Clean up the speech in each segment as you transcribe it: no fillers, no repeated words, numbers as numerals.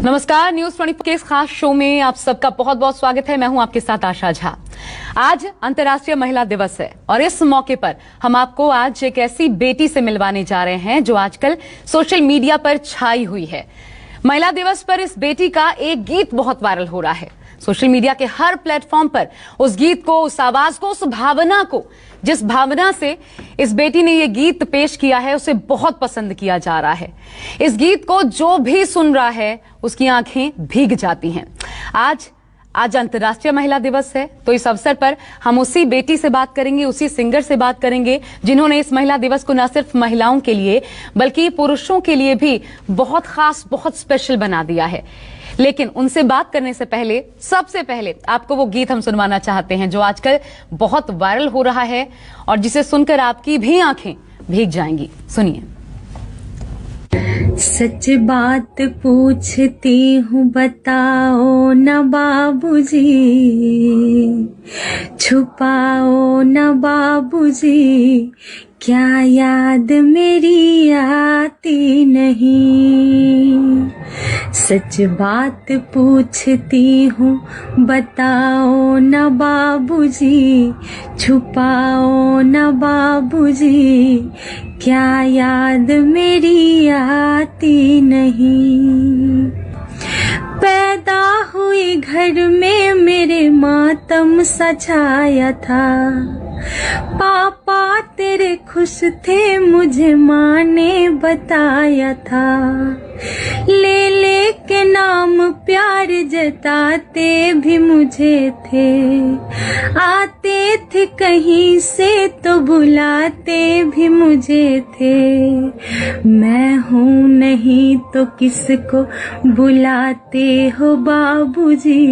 नमस्कार, न्यूज 24 के इस खास शो में आप सबका बहुत बहुत स्वागत है। मैं हूं आपके साथ आशा झा। आज अंतर्राष्ट्रीय महिला दिवस है और इस मौके पर हम आपको आज एक ऐसी बेटी से मिलवाने जा रहे हैं जो आजकल सोशल मीडिया पर छाई हुई है। महिला दिवस पर इस बेटी का एक गीत बहुत वायरल हो रहा है। सोशल मीडिया के हर प्लेटफॉर्म पर उस गीत को, उस आवाज को, उस भावना को, जिस भावना से इस बेटी ने ये गीत पेश किया है, उसे बहुत पसंद किया जा रहा है। इस गीत को जो भी सुन रहा है उसकी आंखें भीग जाती हैं। आज अंतर्राष्ट्रीय महिला दिवस है, तो इस अवसर पर हम उसी बेटी से बात करेंगे, उसी सिंगर से बात करेंगे जिन्होंने इस महिला दिवस को न सिर्फ महिलाओं के लिए बल्कि पुरुषों के लिए भी बहुत खास, बहुत स्पेशल बना दिया है। लेकिन उनसे बात करने से पहले सबसे पहले आपको वो गीत हम सुनवाना चाहते हैं जो आजकल बहुत वायरल हो रहा है और जिसे सुनकर आपकी भी आंखें भीग जाएंगी। सुनिए। सच बात पूछती हूँ बताओ न बाबूजी, छुपाओ न बाबूजी, क्या याद मेरी आती नहीं। सच बात पूछती हूँ बताओ न बाबूजी, छुपाओ न बाबूजी, क्या याद मेरी आती नहीं। पैदा हुई घर में मेरे मातम सजाया था, पापा तेरे खुश थे मुझे माँ ने बताया था। ले के नाम प्यार जताते भी मुझे थे, आते थे कहीं से तो बुलाते भी मुझे थे। मैं हूँ नहीं तो किसको बुलाते हो बाबूजी,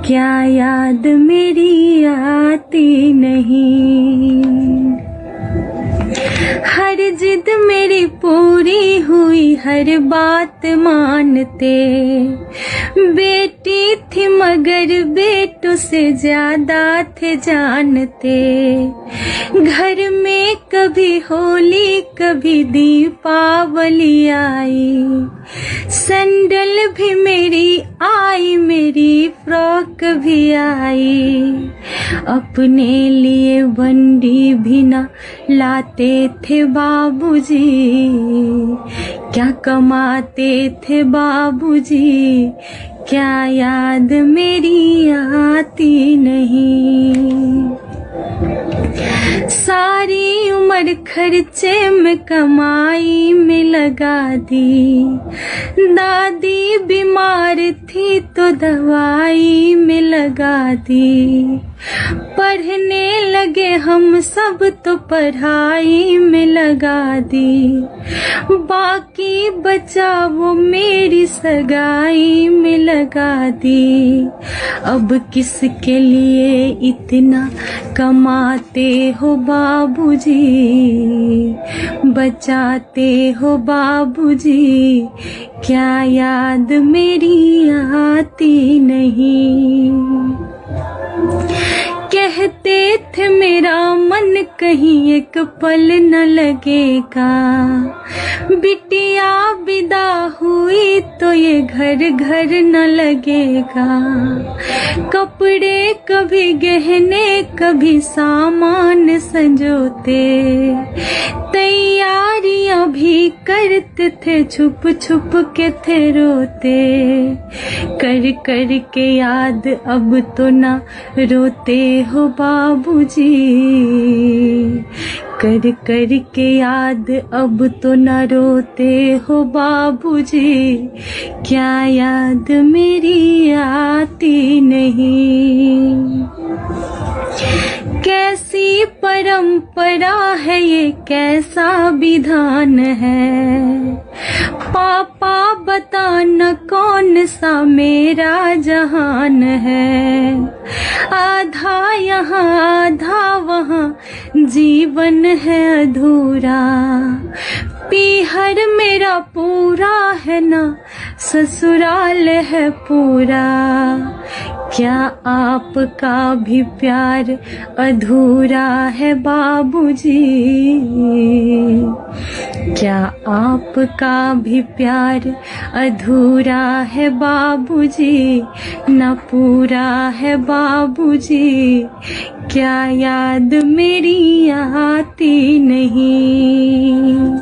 क्या याद मेरी आती नहीं। हर जिद मेरी पूरी हुई, हर बात मानते, बेटी थी मगर बेटों से ज्यादा थे जानते। घर में कभी होली कभी दीपावली आई, सैंडल भी मेरी आई, मेरी फ्रॉक भी आई। अपने लिए बंडी भी ना लाते थे बाबूजी, क्या कमाते थे बाबूजी, क्या याद मेरी आती नहीं। सारी उम्र खर्चे में कमाई में लगा दी, दादी बीमार थी तो दवाई में लगा दी। पढ़ने लगे हम सब तो पढ़ाई में लगा दी, बाकी बचा वो मेरी सगाई में लगा दी। अब किसके लिए इतना कमाते हो बाबूजी, बचाते हो बाबूजी, क्या याद मेरी आती नहीं। कहते थे मेरा मन कहीं एक पल न लगेगा, बिटिया विदा हुई तो ये घर घर न लगेगा। कपड़े कभी गहने कभी सामान संजोते, तैयारियां भी करते थे छुप छुप के थे रोते। कर कर के याद अब तो ना रोते हो बाबूजी, कर कर के याद अब तो न रोते हो बाबूजी, क्या याद मेरी आती नहीं। कैसी परंपरा है ये, कैसा विधान है, पापा बताना कौन सा मेरा जहान है। आधा यहाँ आधा वहाँ जीवन है अधूरा, पीहर मेरा पूरा है ना ससुराल है पूरा। क्या आपका भी प्यार अधूरा है बाबूजी? क्या आपका भी प्यार अधूरा है बाबूजी? न पूरा है बाबूजी? क्या याद मेरी आती नहीं?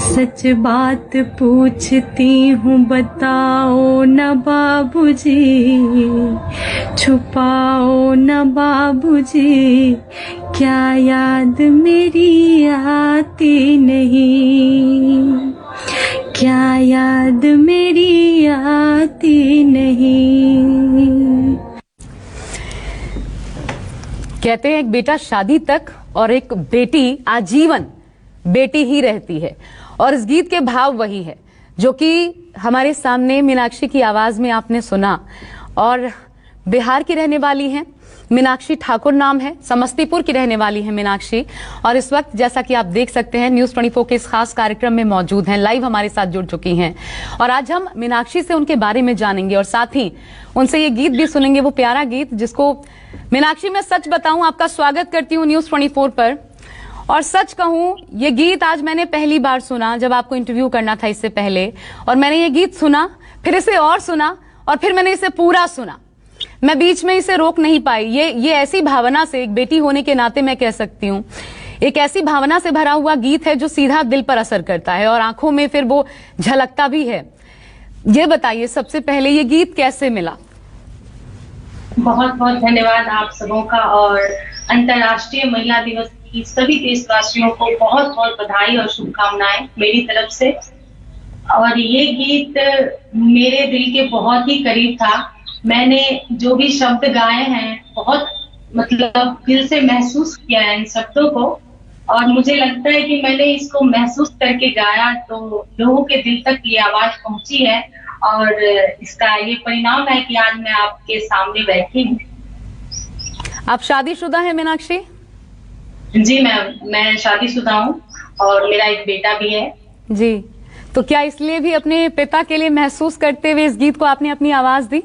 सच बात पूछती हूँ बताओ न बाबूजी, छुपाओ न बाबूजी, क्या याद मेरी आती नहीं? क्या याद मेरी आती नहीं? कहते हैं एक बेटा शादी तक और एक बेटी आजीवन बेटी ही रहती है, और इस गीत के भाव वही है जो कि हमारे सामने मीनाक्षी की आवाज में आपने सुना। और बिहार की रहने वाली हैं, मीनाक्षी ठाकुर नाम है, समस्तीपुर की रहने वाली है मीनाक्षी, और इस वक्त जैसा कि आप देख सकते हैं न्यूज 24 के इस खास कार्यक्रम में मौजूद हैं, लाइव हमारे साथ जुड़ चुकी हैं। और आज हम मीनाक्षी से उनके बारे में जानेंगे और साथ ही उनसे ये गीत भी सुनेंगे, वो प्यारा गीत जिसको मीनाक्षी मैं सच बताऊं आपका स्वागत करती हूँ न्यूज 24 पर। और सच कहूं ये गीत आज मैंने पहली बार सुना जब आपको इंटरव्यू करना था इससे पहले, और मैंने ये गीत सुना, फिर इसे और सुना, और फिर मैंने इसे पूरा सुना। मैं बीच में इसे रोक नहीं पाई। ये ऐसी भावना से, एक बेटी होने के नाते मैं कह सकती हूँ, एक ऐसी भावना से भरा हुआ गीत है जो सीधा दिल पर असर करता है और आंखों में फिर वो झलकता भी है। ये बताइए सबसे पहले ये गीत कैसे मिला? बहुत बहुत धन्यवाद आप सबों का, और अंतर्राष्ट्रीय महिला दिवस की सभी देशवासियों को बहुत बहुत बधाई और शुभकामनाएं मेरी तरफ से। और ये गीत मेरे दिल के बहुत ही करीब था। मैंने जो भी शब्द गाए हैं बहुत मतलब दिल से महसूस किया है इन शब्दों को, और मुझे लगता है कि मैंने इसको महसूस करके गाया तो लोगों के दिल तक ये आवाज पहुंची है, और इसका ये परिणाम है कि आज मैं आपके सामने बैठी हूँ। आप शादीशुदा हैं मीनाक्षी? जी मैं शादीशुदा हूँ और मेरा एक बेटा भी है। जी, तो क्या इसलिए भी अपने पिता के लिए महसूस करते हुए इस गीत को आपने अपनी आवाज दी?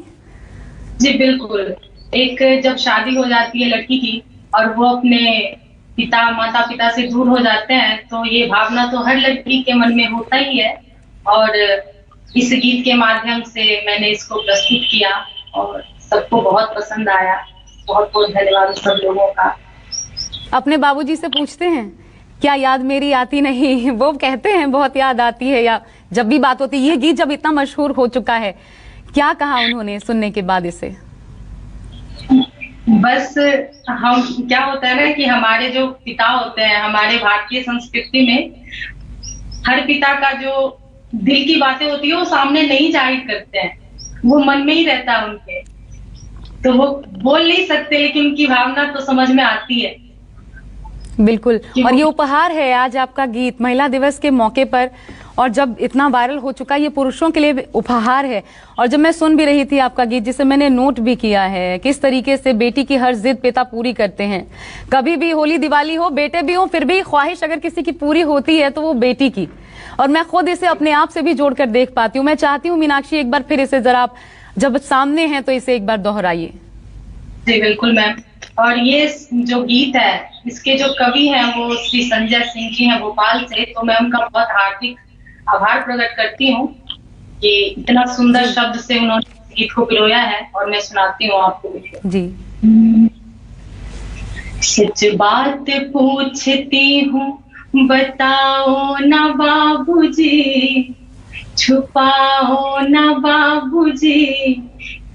जी बिल्कुल। एक जब शादी हो जाती है लड़की की और वो अपने माता पिता से दूर हो जाते हैं, तो ये भावना तो हर लड़की के मन में होता ही है, और इस गीत के माध्यम से मैंने इसको प्रस्तुत किया और सबको बहुत पसंद आया। बहुत बहुत धन्यवाद सब लोगों का। अपने बाबूजी से पूछते हैं क्या याद मेरी आती नहीं? वो कहते हैं बहुत याद आती है, या जब भी बात होती है। ये गीत जब इतना मशहूर हो चुका है, क्या कहा उन्होंने सुनने के बाद इसे? बस हम क्या होता है ना कि हमारे जो पिता होते हैं, हमारे भारतीय संस्कृति में हर पिता का जो दिल की बातें होती है वो सामने नहीं जाहिर करते हैं, वो मन में ही रहता है उनके, तो वो बोल नहीं सकते लेकिन उनकी भावना तो समझ में आती है। बिल्कुल। और ये उपहार है आज आपका गीत महिला दिवस के मौके पर, और जब इतना वायरल हो चुका है, ये पुरुषों के लिए उपहार है। और जब मैं सुन भी रही थी आपका गीत, जिसे मैंने नोट भी किया है, किस तरीके से बेटी की हर जिद पिता पूरी करते हैं। कभी भी होली दिवाली हो, बेटे भी हो, फिर भी ख्वाहिश अगर किसी की पूरी होती है तो वो बेटी की। और मैं खुद इसे अपने आप से भी जोड़कर देख पाती हूँ। मैं चाहती हूँ मीनाक्षी एक बार फिर इसे जरा आप जब सामने हैं तो इसे एक बार दोहराइए। जी बिल्कुल मैम। और ये जो गीत है इसके जो कवि हैं वो श्री संजय सिंह जी हैं भोपाल से, तो मैं उनका बहुत हार्दिक आभार प्रकट करती हूँ कि इतना सुंदर शब्द से उन्होंने गीत को पिरोया है, और मैं सुनाती हूँ आपको जी। सच बात पूछती हूँ बताओ ना बाबूजी, छुपाओ ना बाबूजी,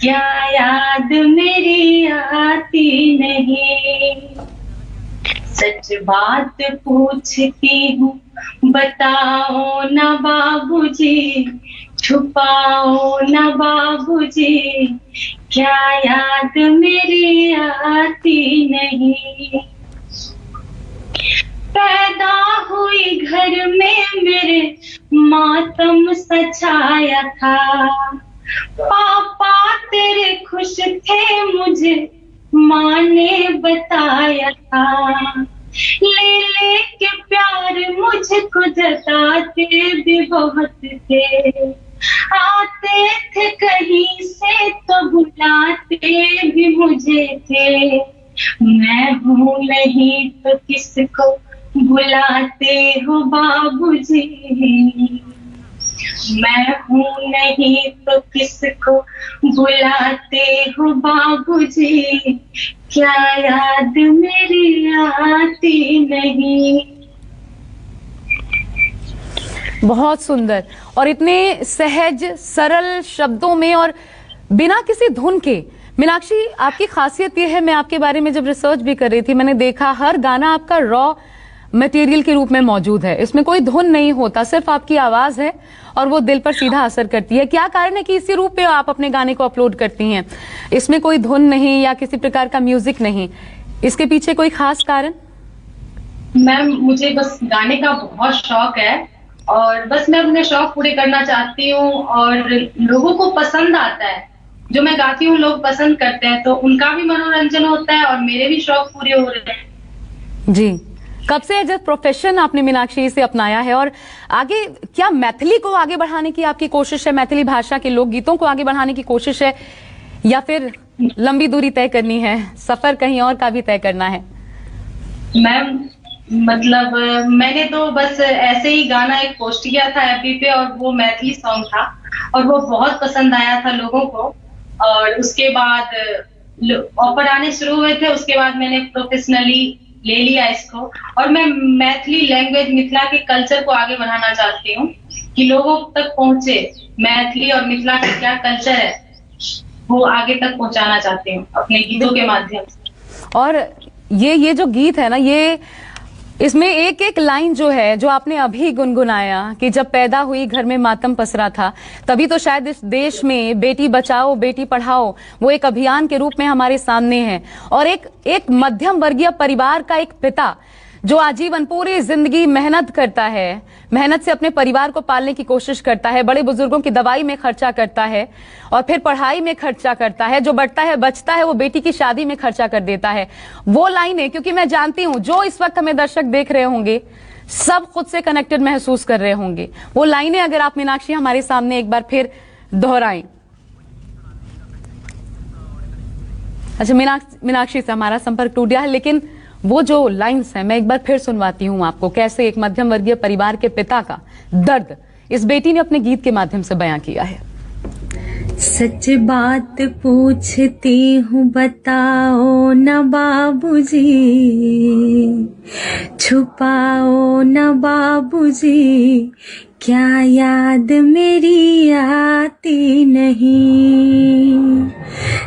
क्या याद मेरी आती नहीं? सच बात पूछती हूँ बताओ ना बाबूजी, छुपाओ ना बाबूजी, क्या याद मेरी आती नहीं? पैदा हुई घर में मेरे मातम सछाया था, पापा तेरे खुश थे मुझे माँ ने बताया था, ले ले के प्यार मुझको जताते भी बहुत थे, आते थे कहीं से तो बुलाते भी मुझे थे। मैं हूँ नहीं तो किसको बुलाते हो बाबूजी। मैं हूँ नहीं तो किसको बुलाते हो बाबूजी। क्या याद मेरी आती नहीं। बहुत सुंदर और इतने सहज सरल शब्दों में और बिना किसी धुन के। मीनाक्षी, आपकी खासियत यह है, मैं आपके बारे में जब रिसर्च भी कर रही थी मैंने देखा हर गाना आपका रॉ मटेरियल के रूप में मौजूद है, इसमें कोई धुन नहीं होता, सिर्फ आपकी आवाज है और वो दिल पर सीधा असर करती है। क्या कारण है कि इसी रूप पे आप अपने गाने को अपलोड करती हैं? इसमें कोई धुन नहीं या किसी प्रकार का म्यूजिक नहीं, इसके पीछे कोई खास कारण? मैम, मुझे बस गाने का बहुत शौक है और बस मैं अपने शौक पूरे करना चाहती हूँ और लोगों को पसंद आता है जो मैं गाती हूँ, लोग पसंद करते हैं तो उनका भी मनोरंजन होता है और मेरे भी शौक पूरे हो रहे हैं। जी, कब से एज प्रोफेशन आपने मीनाक्षी से अपनाया है और आगे क्या मैथिली को आगे बढ़ाने की आपकी कोशिश है, मैथिली भाषा के लोकगीतों को आगे बढ़ाने की कोशिश है या फिर लंबी दूरी तय करनी है, सफर कहीं और का भी तय करना है? मैम, मतलब मैंने तो बस ऐसे ही गाना एक पोस्ट किया था एफबी पे और वो मैथिली सॉन्ग था और वो बहुत पसंद आया था लोगों को और उसके बाद ऑफर आने शुरू हुए थे। उसके बाद मैंने प्रोफेशनली ले लिया इसको और मैं मैथिली लैंग्वेज, मिथिला के कल्चर को आगे बढ़ाना चाहती हूँ कि लोगों तक पहुंचे। मैथिली और मिथिला का क्या कल्चर है वो आगे तक पहुंचाना चाहती हूँ अपने गीतों के माध्यम से। और ये जो गीत है ना, ये इसमें एक एक लाइन जो है, जो आपने अभी गुनगुनाया कि जब पैदा हुई घर में मातम पसरा था, तभी तो शायद इस देश में बेटी बचाओ बेटी पढ़ाओ वो एक अभियान के रूप में हमारे सामने है। और एक मध्यम वर्गीय परिवार का एक पिता जो आजीवन पूरी जिंदगी मेहनत करता है, मेहनत से अपने परिवार को पालने की कोशिश करता है, बड़े बुजुर्गों की दवाई में खर्चा करता है और फिर पढ़ाई में खर्चा करता है, जो बढ़ता है बचता है वो बेटी की शादी में खर्चा कर देता है। वो लाइनें, क्योंकि मैं जानती हूं जो इस वक्त हमें दर्शक देख रहे होंगे सब खुद से कनेक्टेड महसूस कर रहे होंगे, वो लाइनें अगर आप मीनाक्षी हमारे सामने एक बार फिर दोहराएं। अच्छा, मीनाक्षी से हमारा संपर्क टूट गया है, लेकिन वो जो लाइन्स हैं मैं एक बार फिर सुनवाती हूं आपको, कैसे एक मध्यम वर्गीय परिवार के पिता का दर्द इस बेटी ने अपने गीत के माध्यम से बयां किया है। सच बात पूछती हूँ बताओ न बाबूजी, छुपाओ न बाबूजी, क्या याद मेरी आती नहीं।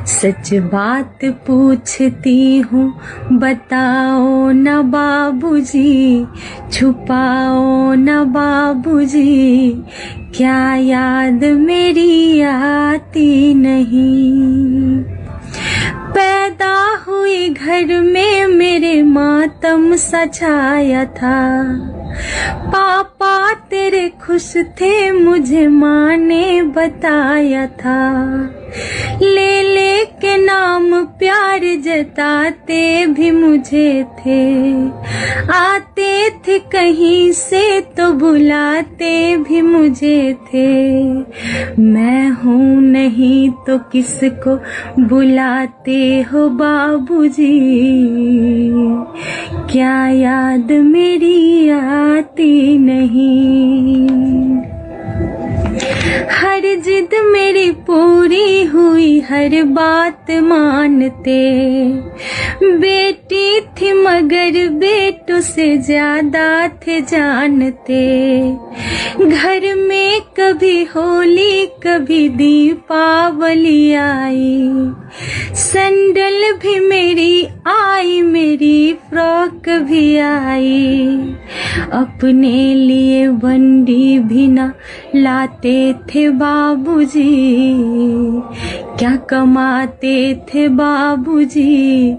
सच बात पूछती हूँ बताओ न बाबूजी, छुपाओ न बाबूजी, क्या याद मेरी आती नहीं। पैदा हुई घर में मेरे मातम सा छाया था, पापा तेरे खुश थे मुझे माँ ने बताया था, ले ले के नाम प्यार जताते भी मुझे थे, आते थे कहीं से तो बुलाते भी मुझे थे। मैं हूँ नहीं तो किसको बुलाते हो बाबूजी, क्या याद मेरी आती नहीं। हर जिद मेरी पूरी हुई हर बात मानते, बेटी थी मगर बेटों से ज्यादा थे जानते। घर में कभी होली कभी दीपावली आई, सैंडल भी मेरी आई मेरी फ्रॉक भी आई, अपने लिए बंडी भी ना लाते थे बाबूजी, क्या कमाते थे बाबूजी,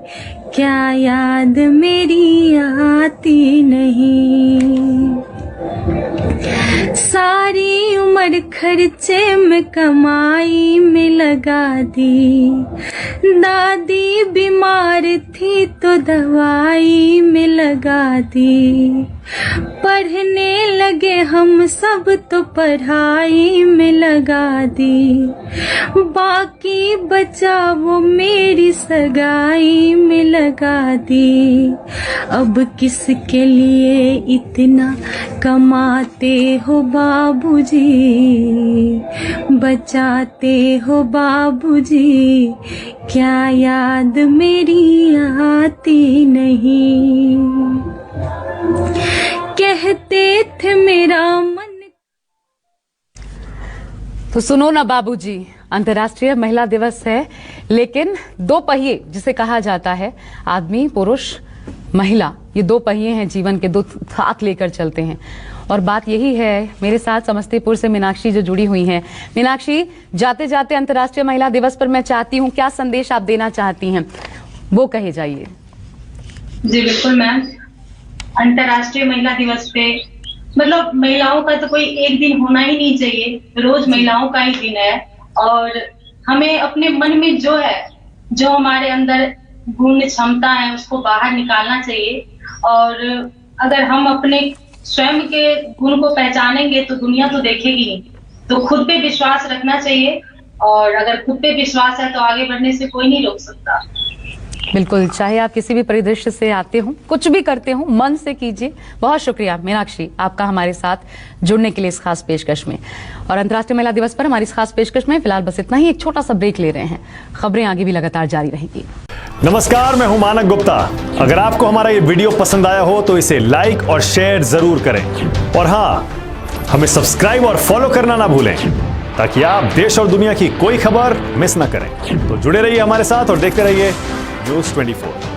क्या याद मेरी आती नहीं। सारी उम्र खर्चे में कमाई में लगा दी, दादी बीमार थी तो दवाई में लगा दी, पढ़ने लगे हम सब तो पढ़ाई में लगा दी, बाकी बचा वो मेरी सगाई में लगा दी। अब किसके लिए इतना कमाते हो बाबूजी, बचाते हो बाबूजी, क्या याद मेरी आती नहीं। कहते थे मेरा मन। तो सुनो ना बाबूजी, अंतर्राष्ट्रीय महिला दिवस है, लेकिन दो पहिए जिसे कहा जाता है, आदमी पुरुष महिला, ये दो पहिए हैं जीवन के, दो साथ लेकर चलते हैं। और बात यही है, मेरे साथ समस्तीपुर से मीनाक्षी जो जुड़ी हुई हैं। मीनाक्षी, जाते जाते अंतर्राष्ट्रीय महिला दिवस पर मैं चाहती हूँ, क्या संदेश आप देना चाहती हैं, वो कहे जाइए। जी बिल्कुल मैम, अंतर्राष्ट्रीय महिला दिवस पे मतलब महिलाओं का तो कोई एक दिन होना ही नहीं चाहिए, रोज महिलाओं का ही दिन है। और हमें अपने मन में जो है, जो हमारे अंदर गुण क्षमता है, उसको बाहर निकालना चाहिए। और अगर हम अपने स्वयं के गुण को पहचानेंगे तो दुनिया तो देखेगी नहीं। तो खुद पे विश्वास रखना चाहिए, और अगर खुद पे विश्वास है तो आगे बढ़ने से कोई नहीं रोक सकता। बिल्कुल, चाहे आप किसी भी परिदृश्य से आते हो, कुछ भी करते हो, मन से कीजिए। बहुत शुक्रिया मीनाक्षी आपका हमारे साथ जुड़ने के लिए इस खास पेशकश में। और अंतर्राष्ट्रीय महिला दिवस पर हमारी इस खास पेशकश में फिलहाल बस इतना ही। एक छोटा सा ब्रेक ले रहे हैं, खबरें आगे भी लगातार जारी रहेंगी। नमस्कार, मैं हूं मानक गुप्ता। अगर आपको हमारा ये वीडियो पसंद आया हो तो इसे लाइक और शेयर जरूर करें, और हाँ, हमें सब्सक्राइब और फॉलो करना ना भूलें, ताकि आप देश और दुनिया की कोई खबर मिस ना करें। तो जुड़े रहिए हमारे साथ और देखते रहिए News 24।